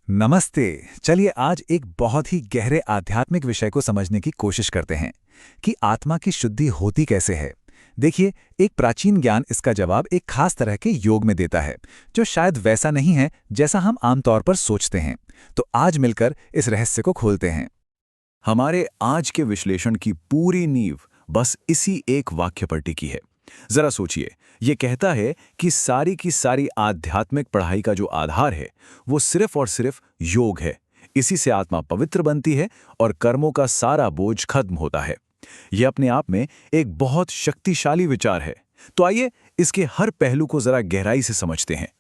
नमस्ते। चलिए आज एक बहुत ही गहरे आध्यात्मिक विषय को समझने की कोशिश करते हैं कि आत्मा की शुद्धि होती कैसे है। देखिए, एक प्राचीन ज्ञान इसका जवाब एक खास तरह के योग में देता है, जो शायद वैसा नहीं है जैसा हम आमतौर पर सोचते हैं। तो आज मिलकर इस रहस्य को खोलते हैं। हमारे आज के विश्लेषण की पूरी नींव बस इसी एक वाक्य पर टिकी है। जरा सोचिए, ये कहता है कि सारी की सारी आध्यात्मिक पढ़ाई का जो आधार है वो सिर्फ और सिर्फ योग है। इसी से आत्मा पवित्र बनती है और कर्मों का सारा बोझ खत्म होता है। यह अपने आप में एक बहुत शक्तिशाली विचार है। तो आइए इसके हर पहलू को जरा गहराई से समझते हैं।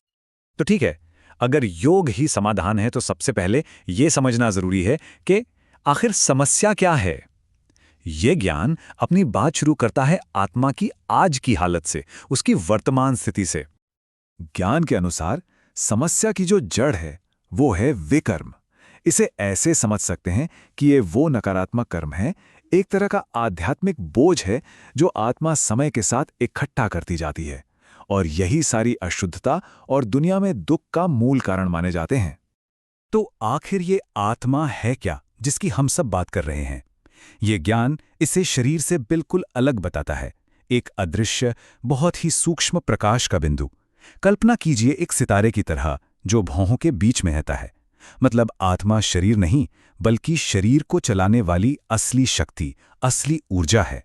तो ठीक है, अगर योग ही समाधान है तो सबसे पहले ये समझना जरूरी है कि आखिर समस्या क्या है। ये ज्ञान अपनी बात शुरू करता है आत्मा की आज की हालत से, उसकी वर्तमान स्थिति से। ज्ञान के अनुसार समस्या की जो जड़ है वो है विकर्म। इसे ऐसे समझ सकते हैं कि ये वो नकारात्मक कर्म है, एक तरह का आध्यात्मिक बोझ है जो आत्मा समय के साथ इकट्ठा करती जाती है, और यही सारी अशुद्धता और दुनिया में दुख का मूल कारण माने जाते हैं। तो आखिर ये आत्मा है क्या जिसकी हम सब बात कर रहे हैं? ये ज्ञान इसे शरीर से बिल्कुल अलग बताता है, एक अदृश्य, बहुत ही सूक्ष्म प्रकाश का बिंदु। कल्पना कीजिए एक सितारे की तरह जो भौहों के बीच में रहता है। मतलब आत्मा शरीर नहीं, बल्कि शरीर को चलाने वाली असली शक्ति, असली ऊर्जा है।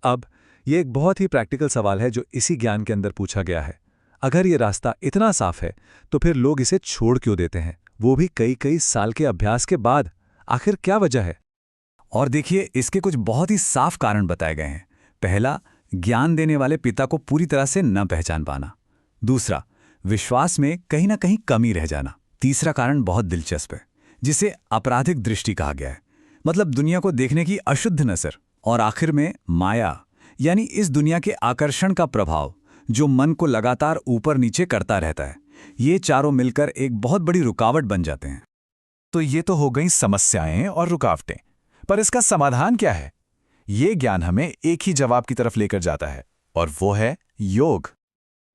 अब ये एक बहुत ही प्रैक्टिकल सवाल है जो इसी ज्ञान के अंदर पूछा गया है। अगर ये रास्ता इतना साफ है तो फिर लोग इसे छोड़ क्यों देते हैं, वो भी कई कई साल के अभ्यास के बाद? आखिर क्या वजह है? और देखिए, इसके कुछ बहुत ही साफ कारण बताए गए हैं। पहला, ज्ञान देने वाले पिता को पूरी तरह से न पहचान पाना। दूसरा, विश्वास में कहीं ना कहीं कमी रह जाना। तीसरा कारण बहुत दिलचस्प है, जिसे आपराधिक दृष्टि कहा गया है, मतलब दुनिया को देखने की अशुद्ध नज़र। और आखिर में माया, यानी इस दुनिया के आकर्षण का प्रभाव जो मन को लगातार ऊपर नीचे करता रहता है। ये चारों मिलकर एक बहुत बड़ी रुकावट बन जाते हैं। तो ये तो हो गई समस्याएं और रुकावटें, पर इसका समाधान क्या है? ये ज्ञान हमें एक ही जवाब की तरफ लेकर जाता है, और वो है योग।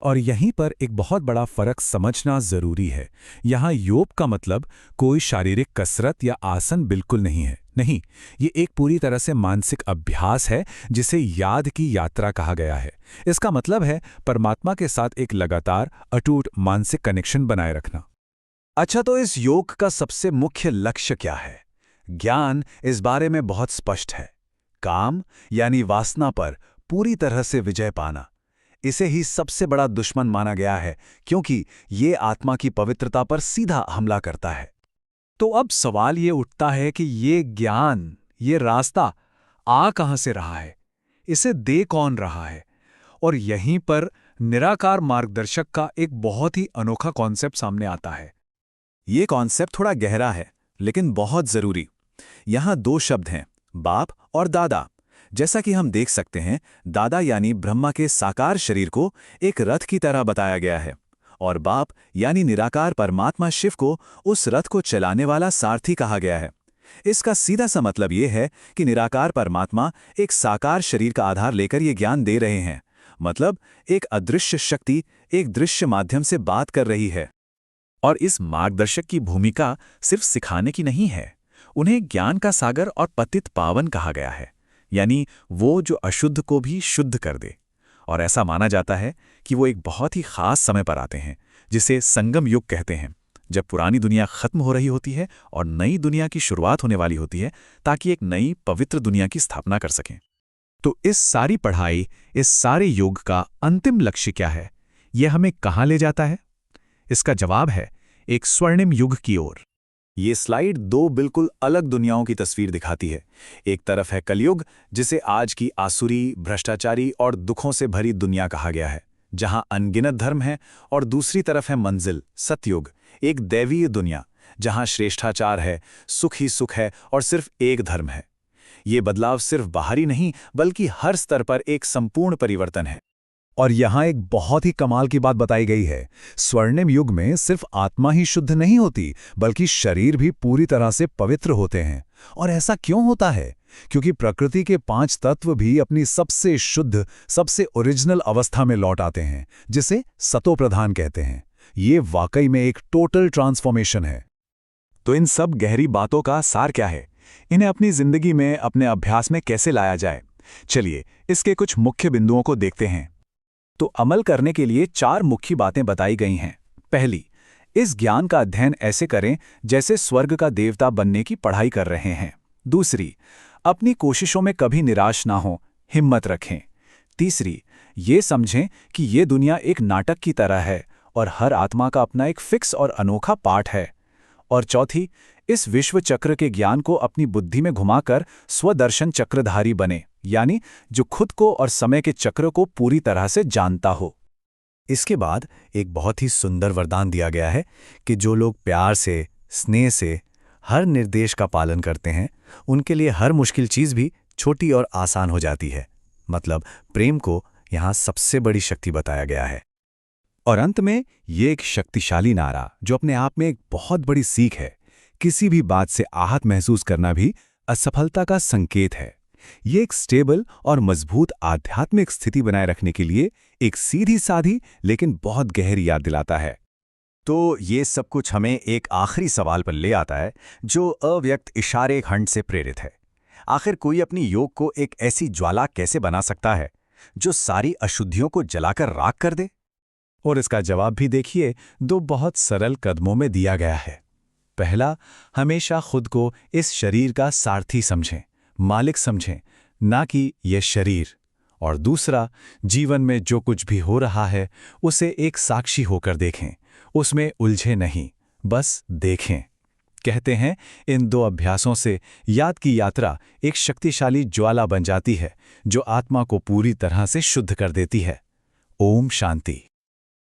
और यहीं पर एक बहुत बड़ा फर्क समझना जरूरी है। यहाँ योग का मतलब कोई शारीरिक कसरत या आसन बिल्कुल नहीं है। नहीं, ये एक पूरी तरह से मानसिक अभ्यास है जिसे याद की यात्रा कहा गया है। इसका मतलब है परमात्मा के साथ एक लगातार अटूट मानसिक कनेक्शन बनाए रखना। अच्छा, तो इस योग का सबसे मुख्य लक्ष्य क्या है? ज्ञान इस बारे में बहुत स्पष्ट है। काम यानी वासना पर पूरी तरह से विजय पाना। इसे ही सबसे बड़ा दुश्मन माना गया है, क्योंकि ये आत्मा की पवित्रता पर सीधा हमला करता है। तो अब सवाल ये उठता है कि ये ज्ञान, ये रास्ता आ कहाँ से रहा है? इसे दे कौन रहा है? और यहीं पर निराकार मार्गदर्शक का एक बहुत ही अनोखा कॉन्सेप्ट सामने आता है। ये कॉन्सेप्ट थोड़ा गहरा है, लेकिन बहुत जरूरी। यहाँ दो शब्द हैं, बाप और दादा। जैसा कि हम देख सकते हैं, दादा यानी ब्रह्मा के साकार शरीर को एक रथ की तरह बताया गया है, और बाप यानी निराकार परमात्मा शिव को उस रथ को चलाने वाला सारथी कहा गया है। इसका सीधा सा मतलब ये है कि निराकार परमात्मा एक साकार शरीर का आधार लेकर ये ज्ञान दे रहे हैं। मतलब एक अदृश्य शक्ति एक दृश्य माध्यम से बात कर रही है। और इस मार्गदर्शक की भूमिका सिर्फ सिखाने की नहीं है। उन्हें ज्ञान का सागर और पतित पावन कहा गया है, यानी वो जो अशुद्ध को भी शुद्ध कर दे। और ऐसा माना जाता है कि वो एक बहुत ही खास समय पर आते हैं, जिसे संगम युग कहते हैं, जब पुरानी दुनिया खत्म हो रही होती है और नई दुनिया की शुरुआत होने वाली होती है, ताकि एक नई पवित्र दुनिया की स्थापना कर सकें। तो इस सारी पढ़ाई, इस सारे योग का अंतिम लक्ष्य क्या है? यह हमें कहाँ ले जाता है? इसका जवाब है एक स्वर्णिम युग की ओर। ये स्लाइड दो बिल्कुल अलग दुनियाओं की तस्वीर दिखाती है। एक तरफ है कलयुग, जिसे आज की आसुरी, भ्रष्टाचारी और दुखों से भरी दुनिया कहा गया है, जहां अनगिनत धर्म है। और दूसरी तरफ है मंजिल, सतयुग, एक दैवीय दुनिया जहां श्रेष्ठाचार है, सुख ही सुख है और सिर्फ एक धर्म है। ये बदलाव सिर्फ बाहरी नहीं, बल्कि हर स्तर पर एक संपूर्ण परिवर्तन है। और यहाँ एक बहुत ही कमाल की बात बताई गई है। स्वर्णिम युग में सिर्फ आत्मा ही शुद्ध नहीं होती, बल्कि शरीर भी पूरी तरह से पवित्र होते हैं। और ऐसा क्यों होता है? क्योंकि प्रकृति के 5 तत्व भी अपनी सबसे शुद्ध, सबसे ओरिजिनल अवस्था में लौट आते हैं, जिसे सतो प्रधान कहते हैं। ये वाकई में एक टोटल ट्रांसफॉर्मेशन है। तो इन सब गहरी बातों का सार क्या है? इन्हें अपनी जिंदगी में, अपने अभ्यास में कैसे लाया जाए? चलिए इसके कुछ मुख्य बिंदुओं को देखते हैं। तो अमल करने के लिए 4 मुख्य बातें बताई गई हैं। पहली, इस ज्ञान का अध्ययन ऐसे करें जैसे स्वर्ग का देवता बनने की पढ़ाई कर रहे हैं। दूसरी, अपनी कोशिशों में कभी निराश ना हो, हिम्मत रखें। तीसरी, ये समझें कि ये दुनिया एक नाटक की तरह है और हर आत्मा का अपना एक फिक्स और अनोखा पाठ है। और चौथी, इस विश्व चक्र के ज्ञान को अपनी बुद्धि में घुमाकर स्वदर्शन चक्रधारी बने, यानी जो खुद को और समय के चक्र को पूरी तरह से जानता हो। इसके बाद एक बहुत ही सुंदर वरदान दिया गया है कि जो लोग प्यार से, स्नेह से हर निर्देश का पालन करते हैं, उनके लिए हर मुश्किल चीज़ भी छोटी और आसान हो जाती है। मतलब प्रेम को यहाँ सबसे बड़ी शक्ति बताया गया है। और अंत में ये एक शक्तिशाली नारा जो अपने आप में एक बहुत बड़ी सीख है। किसी भी बात से आहत महसूस करना भी असफलता का संकेत है। ये एक स्टेबल और मजबूत आध्यात्मिक स्थिति बनाए रखने के लिए एक सीधी साधी लेकिन बहुत गहरी याद दिलाता है। तो ये सब कुछ हमें एक आखिरी सवाल पर ले आता है जो अव्यक्त इशारे खंड से प्रेरित है। आखिर कोई अपनी योग को एक ऐसी ज्वाला कैसे बना सकता है जो सारी अशुद्धियों को जलाकर राख कर दे? और इसका जवाब भी देखिए 2 बहुत सरल कदमों में दिया गया है। पहला, हमेशा खुद को इस शरीर का सारथी समझें, मालिक समझें, ना कि यह शरीर। और दूसरा, जीवन में जो कुछ भी हो रहा है उसे एक साक्षी होकर देखें, उसमें उलझे नहीं, बस देखें। कहते हैं इन 2 अभ्यासों से याद की यात्रा एक शक्तिशाली ज्वाला बन जाती है जो आत्मा को पूरी तरह से शुद्ध कर देती है। ओम शांति।